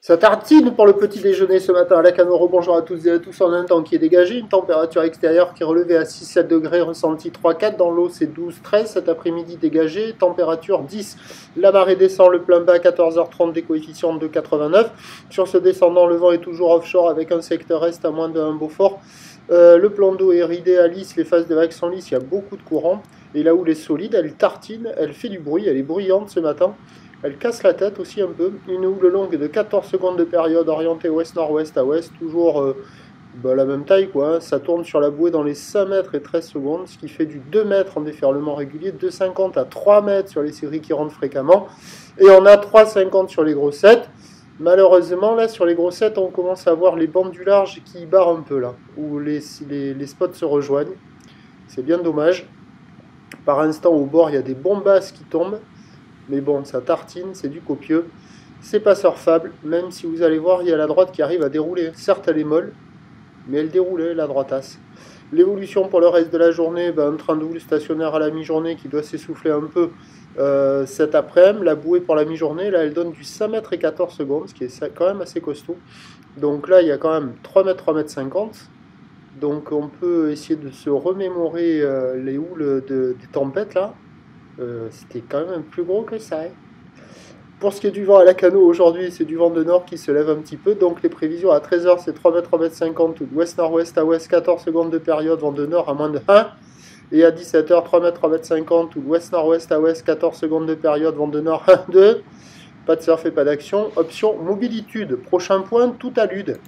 Ça tartine pour le petit déjeuner ce matin à la Cano. Bonjour à toutes et à tous. On a un temps qui est dégagé, une température extérieure qui est relevée à 6-7 degrés, ressenti 3-4. Dans l'eau, c'est 12-13. Cet après-midi dégagé, température 10. La marée descend, le plein bas à 14h30, des coefficients de 89. Sur ce descendant, le vent est toujours offshore avec un secteur est à moins de 1 Beaufort. Le plan d'eau est ridé à lisse, les phases de vagues sont lisses, il y a beaucoup de courant. Et là où elle est solide, elle tartine, elle fait du bruit, elle est bruyante ce matin. Elle casse la tête aussi un peu. Une houle longue de 14 secondes de période orientée ouest-nord-ouest à ouest. Toujours la même taille quoi. Hein. Ça tourne sur la bouée dans les 5 mètres et 13 secondes. Ce qui fait du 2 mètres en déferlement régulier. 2,50 à 3 mètres sur les séries qui rentrent fréquemment. Et on a 3,50 sur les grossettes. Malheureusement là sur les grossettes on commence à voir les bandes du large qui barrent un peu là. Où les spots se rejoignent. C'est bien dommage. Par instant au bord il y a des bombasses qui tombent. Mais bon, ça tartine, c'est du copieux. C'est pas surfable, même si vous allez voir, il y a la droite qui arrive à dérouler. Certes, elle est molle, mais elle déroulait, la droitasse. L'évolution pour le reste de la journée, un train de houle stationnaire à la mi-journée qui doit s'essouffler un peu cet après-midi. La bouée pour la mi-journée, là, elle donne du 5 mètres et 14 secondes, ce qui est quand même assez costaud. Donc là, il y a quand même 3 mètres, 3 mètres 50. Donc on peut essayer de se remémorer les houles des tempêtes, là. C'était quand même plus gros que ça. Hein. Pour ce qui est du vent à la Cano, aujourd'hui, c'est du vent de nord qui se lève un petit peu. Donc les prévisions à 13h, c'est 3 mètres, 3 mètres 50, ouest-nord-ouest à ouest, 14 secondes de période, vent de nord à moins de 1. Et à 17h, 3 mètres, 3 mètres 50, ouest-nord-ouest à ouest, 14 secondes de période, vent de nord 1, 2. Pas de surf et pas d'action. Option mobilitude. Prochain point, tout allude.